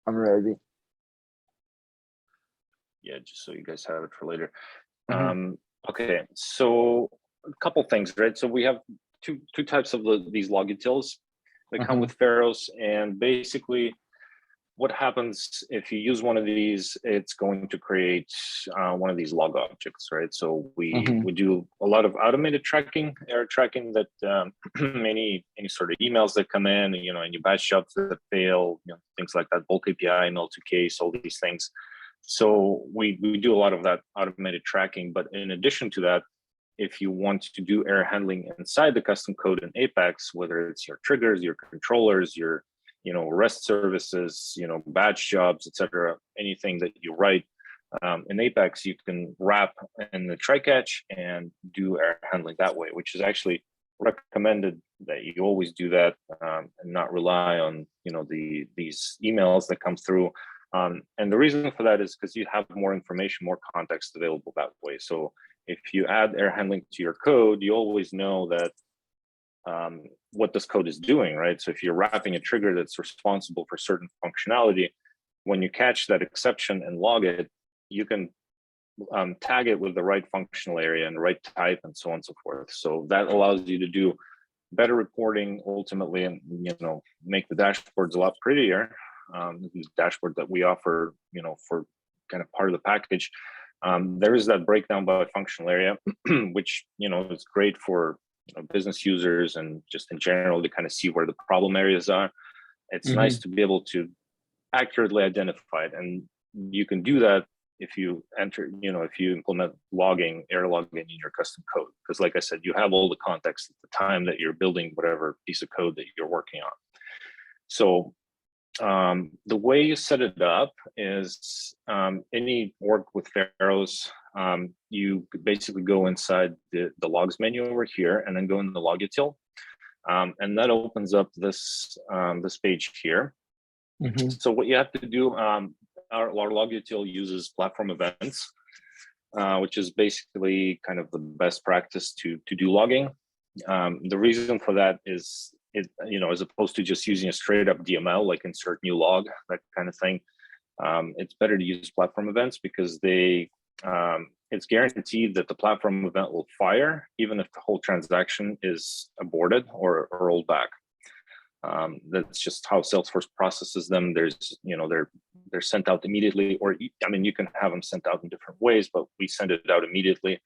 I'm ready. Yeah, just so you guys have it for later. Mhm. Okay, so a couple things, right? So we have two types of these log utils. They come with Pharos, and basically what happens if you use one of these, it's going to create one of these log objects, right? So we do a lot of automated tracking, error tracking, that any sort of emails that come in, you know, any batch jobs that fail, you know, things like that, bulk API, null to case, all these things. So we do a lot of that automated tracking. But in addition to that, if you want to do error handling inside the custom code in Apex, whether it's your triggers, your controllers, your REST services, batch jobs, etc., anything that you write in Apex, you can wrap in the try catch and do error handling that way, which is actually recommended that you always do that, and not rely on these emails that come through. And the reason for that is because you have more information, more context available that way. So if you add error handling to your code, you always know that what this code is doing, right? So if you're wrapping a trigger that's responsible for certain functionality, when you catch that exception and log it, you can tag it with the right functional area and right type and so on and so forth. So that allows you to do better reporting ultimately, and make the dashboards a lot prettier. These dashboard that we offer, for kind of part of the package. There is that breakdown by functional area, which is great for business users and just in general to kind of see where the problem areas are. It's nice to be able to accurately identify it, and you can do that if you if you implement error logging in your custom code, because like I said, you have all the context at the time that you're building whatever piece of code that you're working on. So the way you set it up is any work with Pharos, you basically go inside the logs menu over here and then go in the log util, and that opens up this page here. So what you have to do, our log util uses platform events, which is basically kind of the best practice to do logging. The reason for that is as opposed to just using a straight up DML, like insert new log, that kind of thing, it's better to use platform events because it's guaranteed that the platform event will fire even if the whole transaction is aborted or rolled back. That's just how Salesforce processes them. They're sent out immediately, or you can have them sent out in different ways, but we send it out immediately,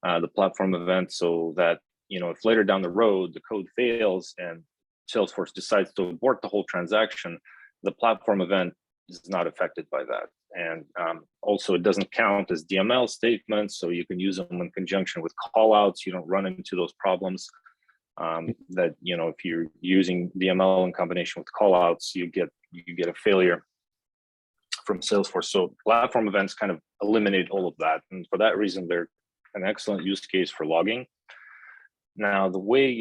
the platform event, so that if later down the road the code fails and Salesforce decides to abort the whole transaction, the platform event is not affected by that. And also, it doesn't count as DML statements, so you can use them in conjunction with callouts. You don't run into those problems that if you're using DML in combination with callouts, you get a failure from Salesforce. So platform events kind of eliminate all of that, and for that reason, they're an excellent use case for logging. Now, the way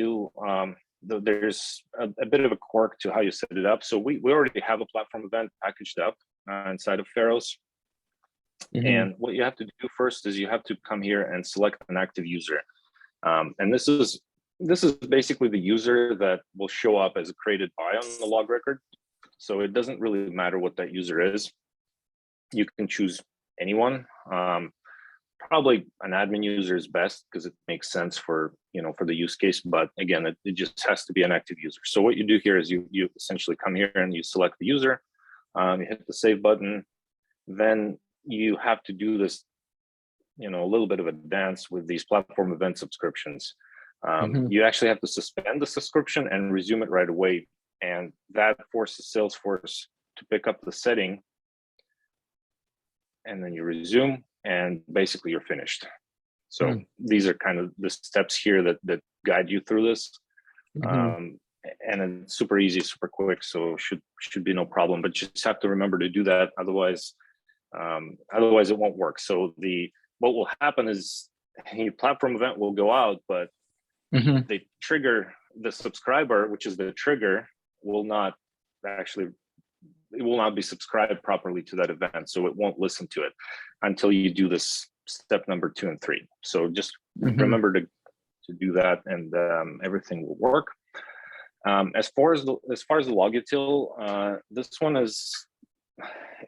there's a bit of a quirk to how you set it up. So we already have a platform event packaged up inside of Pharos. And what you have to do first is you have to come here and select an active user. And this is basically the user that will show up as a created by on the log record. So it doesn't really matter what that user is. You can choose anyone. Probably an admin user is best because it makes sense for the use case. But again, it just has to be an active user. So what you do here is you essentially come here and you select the user. You hit the save button. Then you have to do this, a little bit of a dance with these platform event subscriptions. You actually have to suspend the subscription and resume it right away. And that forces Salesforce to pick up the setting. And then you resume, and basically you're finished. So these are kind of the steps here that guide you through this. And it's super easy, super quick, so should be no problem. But you just have to remember to do that, otherwise it won't work. So what will happen is your platform event will go out, but they trigger the subscriber, which is the trigger, will not be subscribed properly to that event, so it won't listen to it until you do this step number 2 and 3. So just remember to do that, and everything will work. As far as the log util, this one is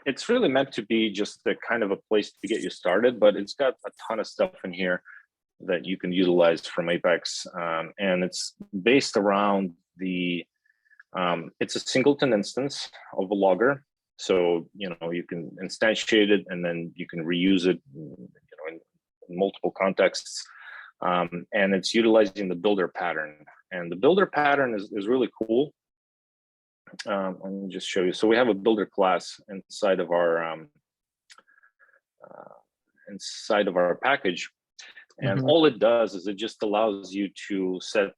it's really meant to be just the kind of a place to get you started, but it's got a ton of stuff in here that you can utilize from Apex. And it's based around it's a singleton instance of a logger. So, you can instantiate it and then you can reuse it, in multiple contexts. And it's utilizing the builder pattern. And the builder pattern is really cool. Let me just show you. So we have a builder class inside of our package, and all it does is it just allows you to set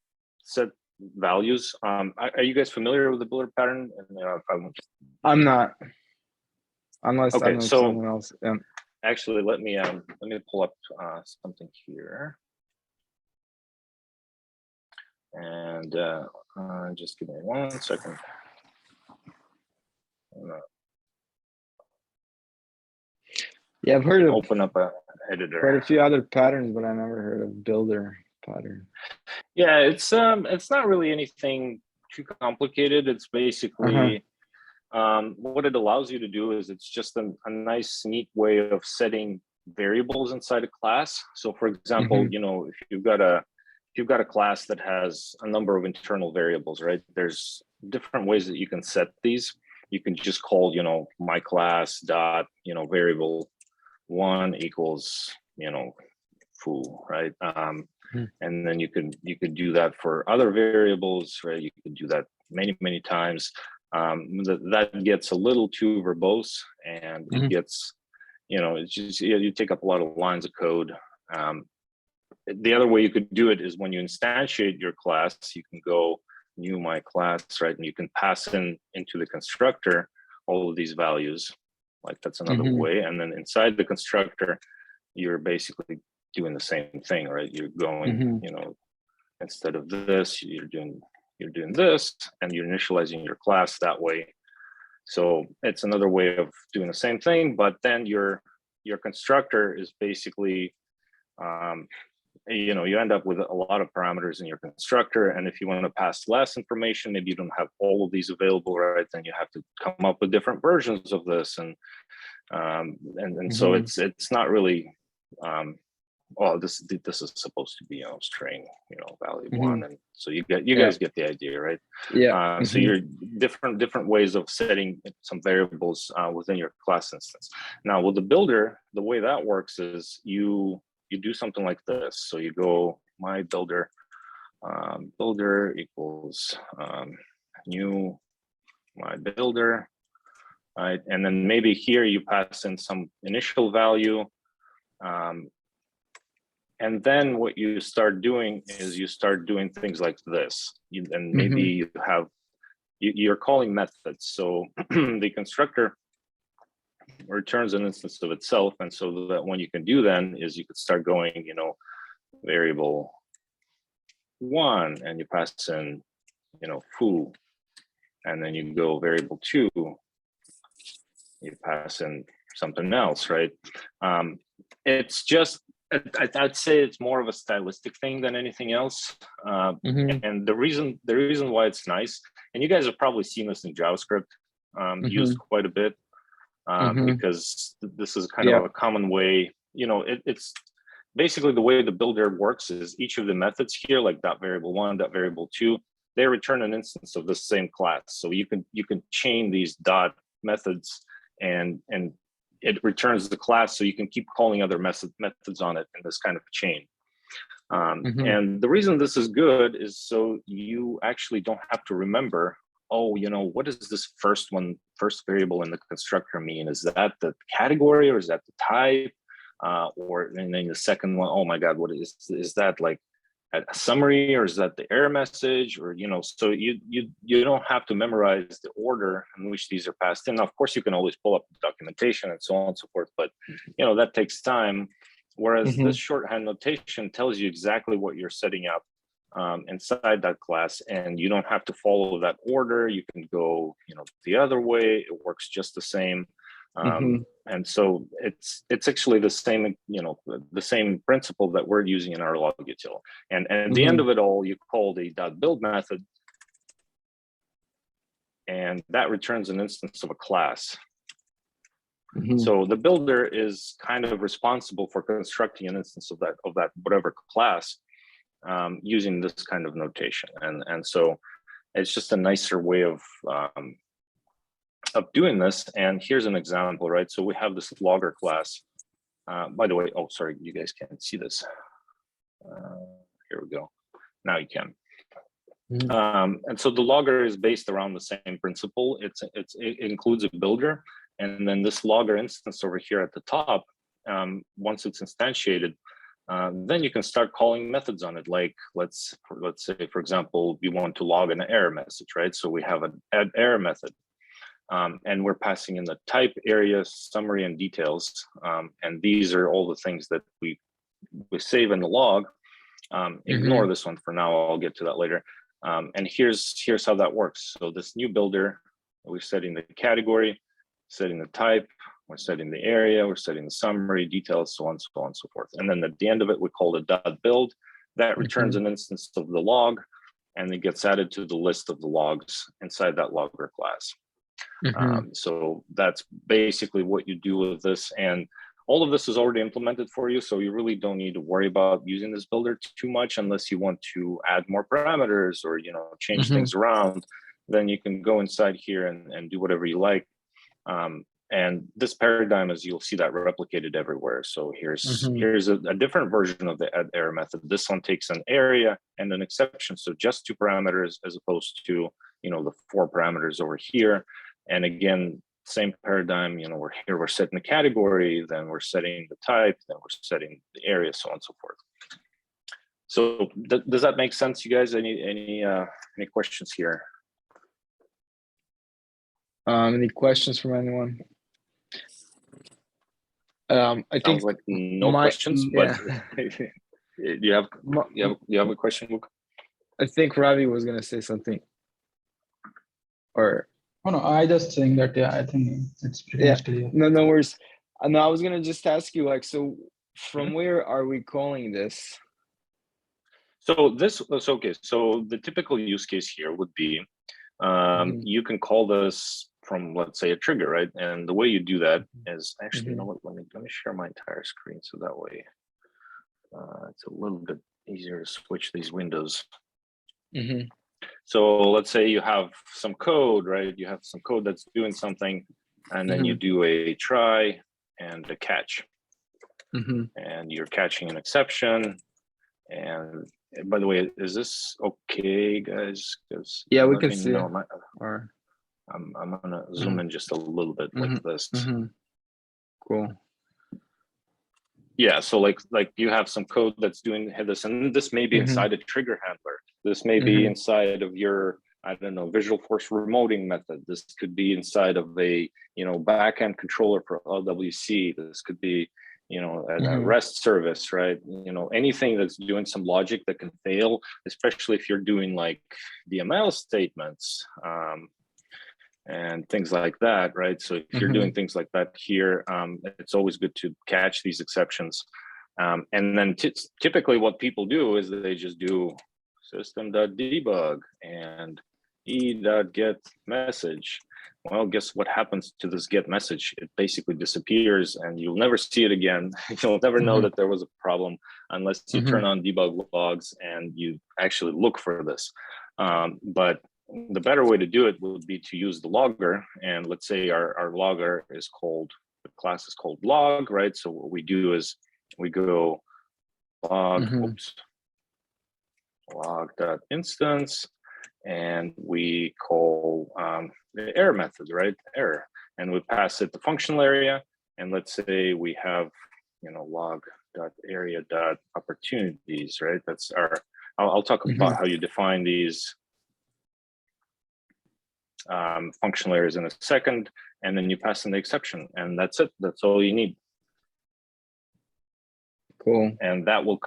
values. Are you guys familiar with the builder pattern? I'm not, unless okay, I know someone else. Yeah. Actually, let me pull up something here, and just give me 1 second. Yeah, I've heard of open up a editor. quite a few other patterns, but I never heard of builder pattern. Yeah, it's not really anything too complicated. It's basically what it allows you to do is it's just a nice, neat way of setting variables inside a class. So, for example, if you've got a class that has a number of internal variables, right? There's different ways that you can set these. You can just call, my class dot, variable 1 equals, foo, right? And then you could do that for other variables, right? You could do that many times. That gets a little too verbose, and it gets, it's just, you take up a lot of lines of code. The other way you could do it is when you instantiate your class, you can go new my class, right? And you can pass into the constructor all of these values. Like that's another way. And then inside the constructor, you're basically doing the same thing, right? You're going, instead of this, you're doing this, and you're initializing your class that way. So it's another way of doing the same thing, but then your constructor is basically, you end up with a lot of parameters in your constructor. And if you want to pass less information, maybe you don't have all of these available, right? Then you have to come up with different versions of this. And so it's not really, well, this is supposed to be, string, value 1. And so you guys get the idea, right? Yeah. So you're different ways of setting some variables within your class instance. Now with the builder, the way that works is you do something like this. So you go my builder equals new my builder, right? And then maybe here you pass in some initial value. And then what you start doing is you start doing things like this. And maybe you're calling methods. So the constructor returns an instance of itself. And so that what you can do then is you could start going, variable 1, and you pass in, foo. And then you go variable 2, you pass in something else, right? It's just, I'd say it's more of a stylistic thing than anything else. And the reason why it's nice, and you guys have probably seen this in JavaScript used quite a bit, because this is kind of a common way, it's basically the way the builder works is each of the methods here, like dot variable 1, dot variable 2, they return an instance of the same class. So you can chain these dot methods, and it returns the class, so you can keep calling other methods on it in this kind of chain. And the reason this is good is so you actually don't have to remember, oh, what does this first variable in the constructor mean? Is that the category, or is that the type? And then the second one, oh my God, what is that, like a summary, or is that the error message? Or, so you don't have to memorize the order in which these are passed in. Now, of course, you can always pull up the documentation and so on and so forth, but that takes time. Whereas this shorthand notation tells you exactly what you're setting up inside that class, and you don't have to follow that order. You can go, the other way. It works just the same. And so it's actually the same, the same principle that we're using in our log util. And at the end of it all, you call the .build method, and that returns an instance of a class. So the builder is kind of responsible for constructing an instance of that whatever class using this kind of notation, and so it's just a nicer way of doing this. And here's an example, right? So we have this logger class. By the way, oh, sorry, you guys can't see this. Here we go. Now you can. And so the logger is based around the same principle. It includes a builder, and then this logger instance over here at the top, once it's instantiated, then you can start calling methods on it. Like let's say, for example, we want to log an error message, right? So we have an add error method, and we're passing in the type, area, summary, and details. And these are all the things that we save in the log. Ignore this one for now. I'll get to that later. And here's how that works. So this new builder, we're setting the category, setting the type, we're setting the area, we're setting the summary, details, so on, so on, so forth. And then at the end of it, we call it .build. That returns an instance of the log, and it gets added to the list of the logs inside that logger class. So that's basically what you do with this. And all of this is already implemented for you, so you really don't need to worry about using this builder too much unless you want to add more parameters or change things around. Then you can go inside here and do whatever you like. And this paradigm, as you'll see that replicated everywhere. So here's a different version of the add error method. This one takes an area and an exception, so just 2 parameters as opposed to the 4 parameters over here. And again, same paradigm, we're setting the category, then we're setting the type, then we're setting the area, so on and so forth. So does that make sense, you guys? Any questions here? Any questions from anyone? I think sounds like no questions, but you have a question, Luke? I think Ravi was gonna say something. Or oh no, I just think that I think it's pretty much clear. No worries. No, I was gonna just ask you, like, so from where are we calling this? So okay. So the typical use case here would be you can call this from, let's say, a trigger, right? And the way you do that is actually, you know what? Let me share my entire screen so that way it's a little bit easier to switch these windows. So let's say you have some code, right? You have some code that's doing something, and then you do a try and a catch, and you're catching an exception. And by the way, is this okay, guys? Because yeah, we can see it. I'm gonna zoom in just a little bit like this. Cool. Yeah, so like you have some code that's doing this, and this may be inside a trigger handler. This may be inside of your, I don't know, Visual Force remoting method. This could be inside of a backend controller for LWC. This could be a REST service, right? Anything that's doing some logic that can fail, especially if you're doing like DML statements and things like that, right? So if you're doing things like that here, it's always good to catch these exceptions. And then typically what people do is they just do system.debug and e.get message. Well, guess what happens to this get message? It basically disappears and you'll never see it again. You'll never know that there was a problem unless you turn on debug logs and you actually look for this. But the better way to do it would be to use the logger. And let's say our logger is called, the class is called log, right? So what we do is we go log, log.instance, and we call the error method, right? Error, and we pass it the functional area. And let's say we have, log.area.opportunities, right? That's our, I'll talk about how you define these functional areas in a second, and then you pass in the exception, and that's it. That's all you need. Cool. And that will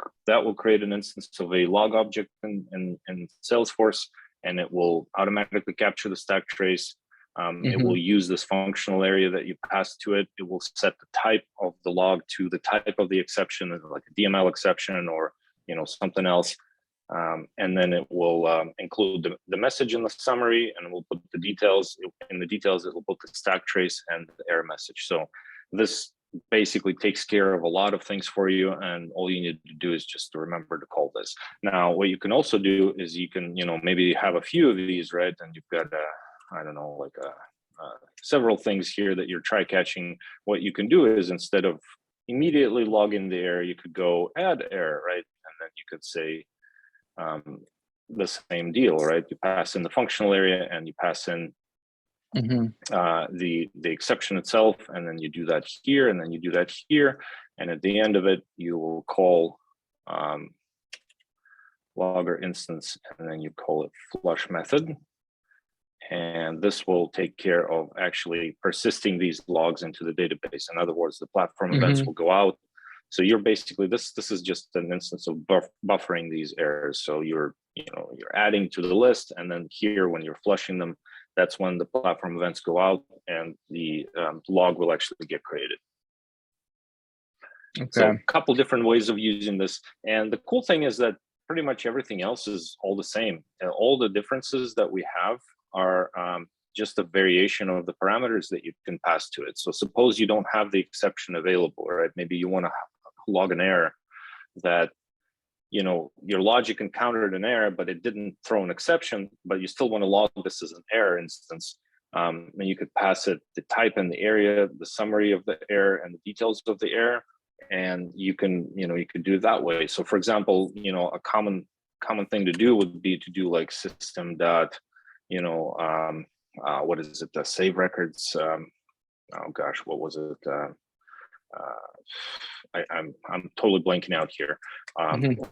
create an instance of a log object in Salesforce, and it will automatically capture the stack trace. It will use this functional area that you pass to it. It will set the type of the log to the type of the exception, like a DML exception or something else. And then it will include the message in the summary, and we'll put the details. In the details, it will put the stack trace and the error message. So this basically takes care of a lot of things for you, and all you need to do is just to remember to call this. Now, what you can also do is you can, maybe have a few of these, right? And you've got, I don't know, like several things here that you're try catching. What you can do is, instead of immediately logging the error, you could go add error, right? And then you could say the same deal, right? You pass in the functional area and you pass in the exception itself, and then you do that here, and then you do that here, and at the end of it, you will call logger instance, and then you call it flush method. And this will take care of actually persisting these logs into the database. In other words, the platform events will go out. So you're basically, this is just an instance of buffering these errors. So you're adding to the list, and then here when you're flushing them, that's when the platform events go out and the log will actually get created. Okay. So a couple different ways of using this. And the cool thing is that pretty much everything else is all the same. All the differences that we have are just a variation of the parameters that you can pass to it. So suppose you don't have the exception available, right? Maybe you want to log an error that, your logic encountered an error, but it didn't throw an exception, but you still want to log this as an error instance. And you could pass it the type and the area, the summary of the error, and the details of the error. And you can, you could do it that way. So for example, a common thing to do would be to do like system dot, what is it? The save records. Oh gosh, what was it? I'm totally blanking out here.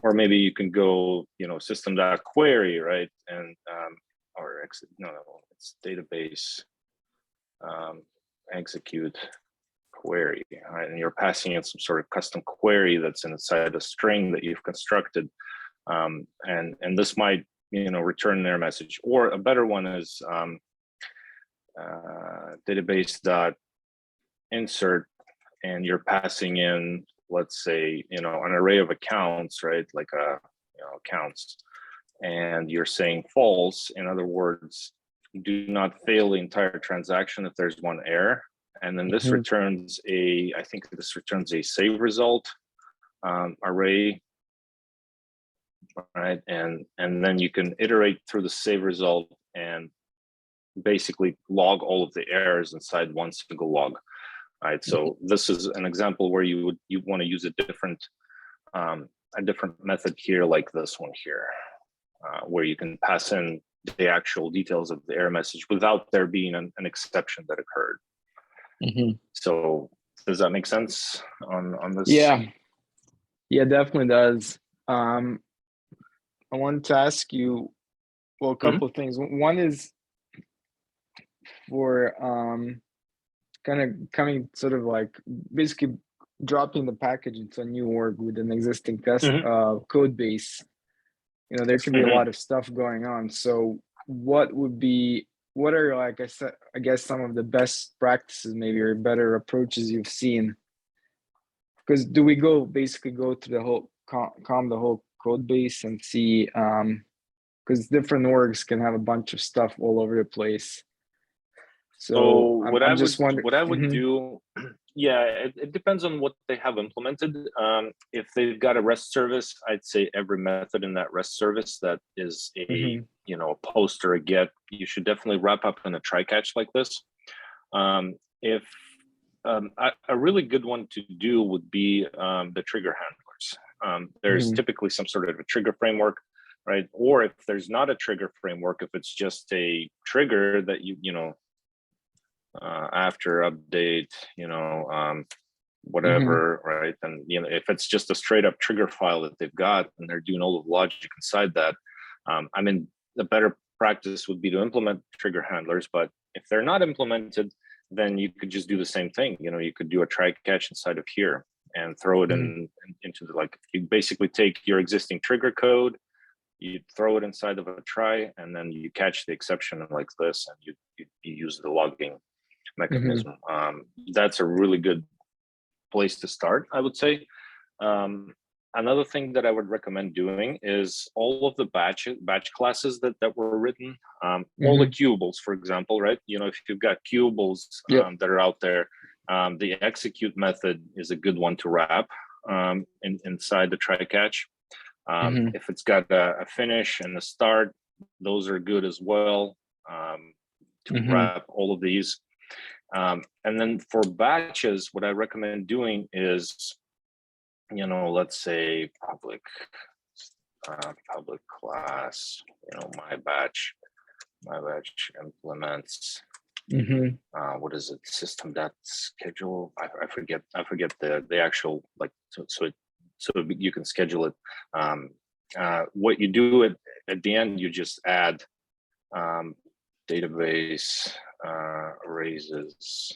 Or maybe you can go, system.query, right? And or exit. No, it's database execute query, right? And you're passing in some sort of custom query that's inside a string that you've constructed, and this might return their message. Or a better one is database dot insert, and you're passing in, let's say, an array of accounts, right? Like accounts, and you're saying false. In other words, do not fail the entire transaction if there's one error. And then this returns I think this returns a save result array, right? And then you can iterate through the save result and basically log all of the errors inside one single log. Right, so this is an example where you want to use a different method here, like this one here, where you can pass in the actual details of the error message without there being an exception that occurred. So does that make sense on this? Yeah, definitely does. I wanted to ask you, well, a couple of things. One is for kind of coming sort of like basically dropping the package into a new org with an existing test code base. There can be a lot of stuff going on. So what are, like I guess some of the best practices maybe, or better approaches you've seen? Because do we basically go to the whole comb the whole code base and see, because different orgs can have a bunch of stuff all over the place. So what I would do, yeah, it depends on what they have implemented. If they've got a REST service, I'd say every method in that REST service that is a a post or a get, you should definitely wrap up in a try catch like this. If a really good one to do would be the trigger handlers. There's typically some sort of a trigger framework, right? Or if there's not a trigger framework, if it's just a trigger that after update, whatever, right? And if it's just a straight up trigger file that they've got and they're doing all the logic inside that, the better practice would be to implement trigger handlers. But if they're not implemented, then you could just do the same thing. You could do a try catch inside of here and throw it into the, you basically take your existing trigger code, you throw it inside of a try, and then you catch the exception like this, and you use the logging mechanism. That's a really good place to start, I would say. Another thing that I would recommend doing is all of the batch classes that were written, all the queuables, for example, right? You know, if you've got queuables that are out there, the execute method is a good one to wrap inside the try catch. If it's got a finish and a start, those are good as well to wrap all of these. And then for batches, what I recommend doing is, you know, let's say public class, you know, my batch implements, what is it, system.schedule, I forget the actual, like, so you can schedule it. What you do at the end, you just add database raises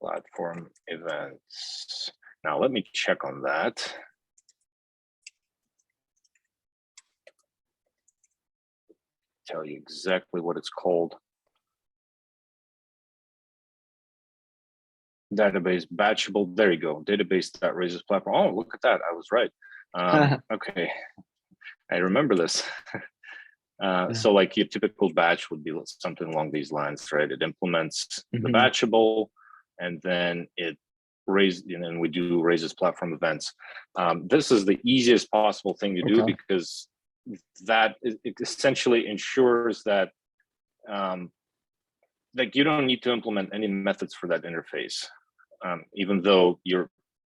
platform events. Now let me check on that. Tell you exactly what it's called. Database batchable. There you go. Database that raises platform. Oh, look at that. I was right. Okay, I remember this. So like your typical batch would be something along these lines, right? It implements the batchable, and then it and we do raises platform events. This is the easiest possible thing to do because that it essentially ensures that like you don't need to implement any methods for that interface. Even though you're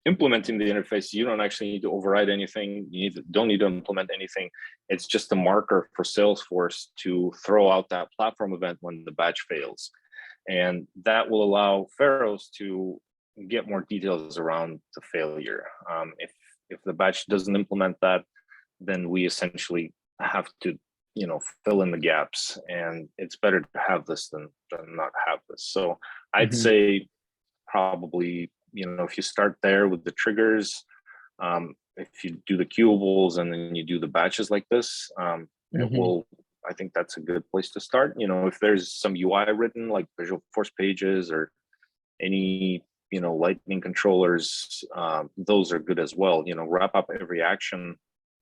implementing the interface, you don't actually need to override anything. You don't need to implement anything. It's just a marker for Salesforce to throw out that platform event when the batch fails. And that will allow Pharos to get more details around the failure. If the batch doesn't implement that, then we essentially have to, you know, fill in the gaps, and it's better to have this than not have this. So I'd say probably, you know, if you start there with the triggers, if you do the queuables and then you do the batches like this, it will, I think that's a good place to start. You know, if there's some UI written like Visual Force pages or any, you know, lightning controllers, those are good as well. You know, wrap up every action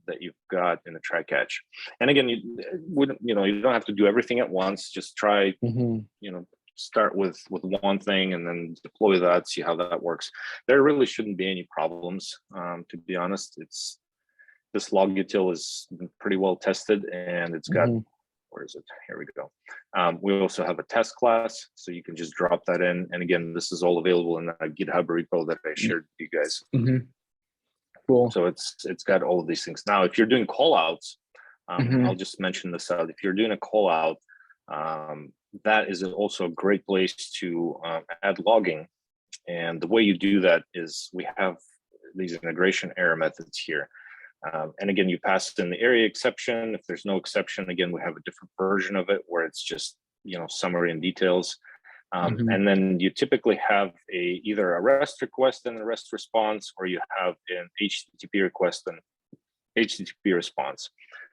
that you've got in the try catch. And again, you wouldn't, you know, you don't have to do everything at once. Just try, you know, start with one thing and then deploy that, see how that works. There really shouldn't be any problems, to be honest. It's this log util is pretty well tested, and it's got, where is it? Here we go. We also have a test class, so you can just drop that in. And again, this is all available in the GitHub repo that I shared with you guys. Cool. So it's got all of these things. Now, if you're doing call outs, I'll just mention this out. If you're doing a call out, that is also a great place to add logging. And the way you do that is we have these integration error methods here. And again, you pass in the area exception. If there's no exception, again, we have a different version of it where it's just, you know, summary and details. And then you typically have either a REST request and a REST response, or you have an HTTP request and HTTP response.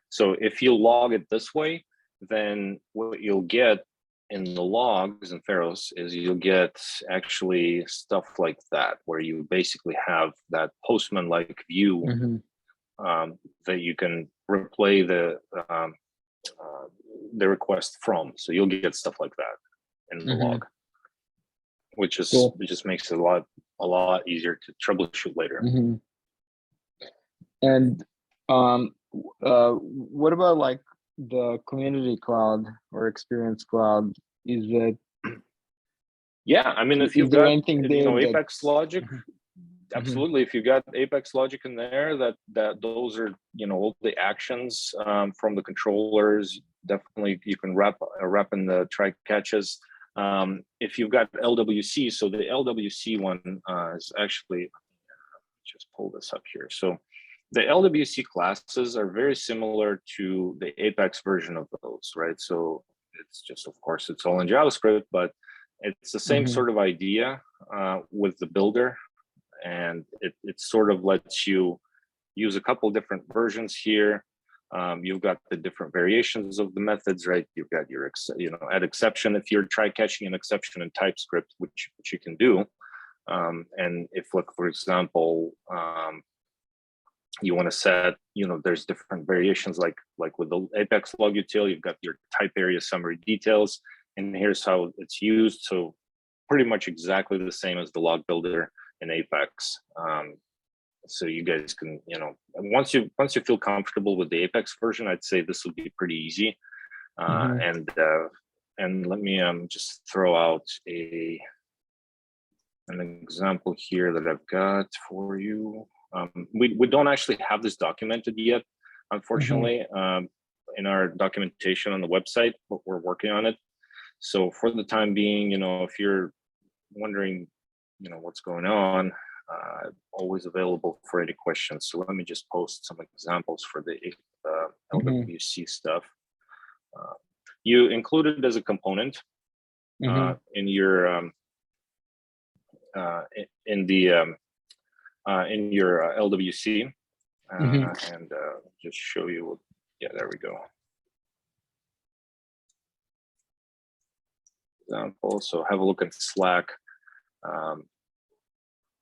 So if you log it this way, then what you'll get in the logs in Pharos is you'll get actually stuff like that, where you basically have that postman-like view that you can replay the request from. So you'll get stuff like that in the log, which is it just makes it a lot easier to troubleshoot later. And what about like the community cloud or experience cloud? Is it? Yeah, I mean, if you've got, you know, Apex logic, absolutely. If you got Apex logic in there, that those are, you know, all the actions from the controllers. Definitely, you can wrap in the try catches. If you've got LWC, so the LWC one is actually, just pull this up here. So the LWC classes are very similar to the Apex version of those, right? So it's just, of course, it's all in JavaScript, but it's the same sort of idea with the builder. And it sort of lets you use a couple different versions here. You've got the different variations of the methods, right? You've got your, you know, add exception if you're try catching an exception in TypeScript, which you can do. And if, like, for example, you want to set, there's different variations, like with the Apex log util, you've got your type area summary details, and here's how it's used. So pretty much exactly the same as the log builder in Apex. So you guys can, once you feel comfortable with the Apex version, I'd say this will be pretty easy. And let me just throw out an example here that I've got for you. We don't actually have this documented yet, unfortunately, in our documentation on the website, but we're working on it. So for the time being, if you're wondering, what's going on, always available for any questions. So let me just post some examples for the LWC stuff. You include it as a component in your in your LWC, and just show you. Yeah, there we go. Example. So have a look at Slack.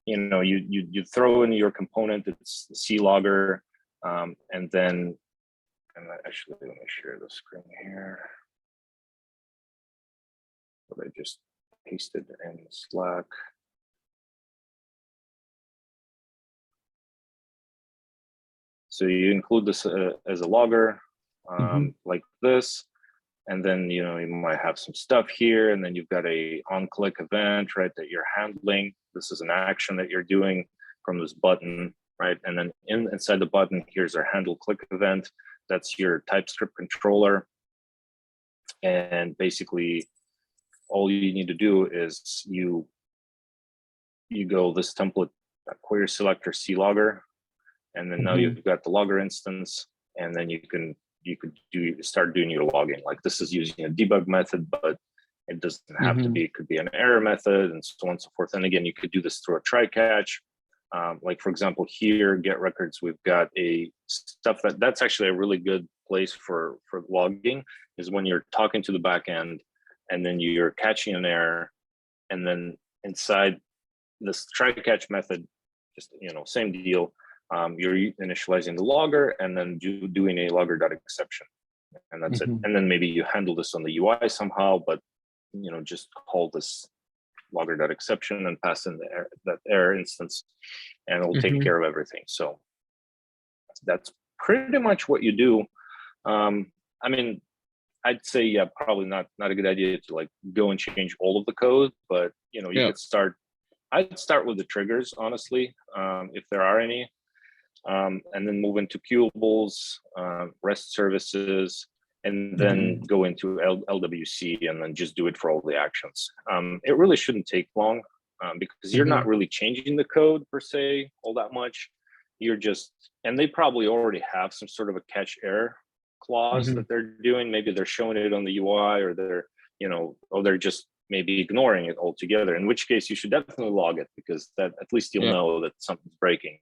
You throw in your component. It's the C logger, and then actually let me share the screen here. What I just pasted in Slack. So you include this as a logger, like this, and then you might have some stuff here, and then you've got a on-click event, right, that you're handling. This is an action that you're doing from this button, right? And then inside the button, here's our handle click event. That's your TypeScript controller, and basically all you need to do is you go this template query selector C logger. And then now you've got the logger instance, and then you could start doing your logging. Like this is using a debug method, but it doesn't have to be. It could be an error method, and so on and so forth. And again, you could do this through a try catch. Like for example, here get records. We've got a stuff that's actually a really good place for logging is when you're talking to the backend, and then you're catching an error, and then inside this try catch method, just same deal. You're initializing the logger and then doing a logger.exception, and that's it. And then maybe you handle this on the UI somehow, but just call this logger.exception and pass in that error instance, and it'll take care of everything. So that's pretty much what you do. I mean, I'd say probably not a good idea to like go and change all of the code, but you could start. I'd start with the triggers, honestly, if there are any. And then move into queuables, REST services, and then go into LWC, and then just do it for all the actions. It really shouldn't take long because you're not really changing the code per se all that much. You're just, and they probably already have some sort of a catch error clause that they're doing. Maybe they're showing it on the UI, or they're just maybe ignoring it altogether. In which case, you should definitely log it, because that at least you'll know that something's breaking.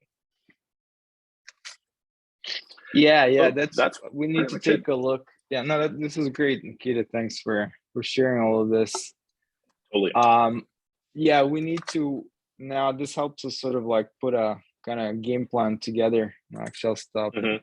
Yeah, that's we need to take a look. Yeah, no, this is great, Nikita. Thanks for sharing all of this. Totally. Yeah, we need to now. This helps us sort of like put a kind of game plan together. Actually, I'll stop recording.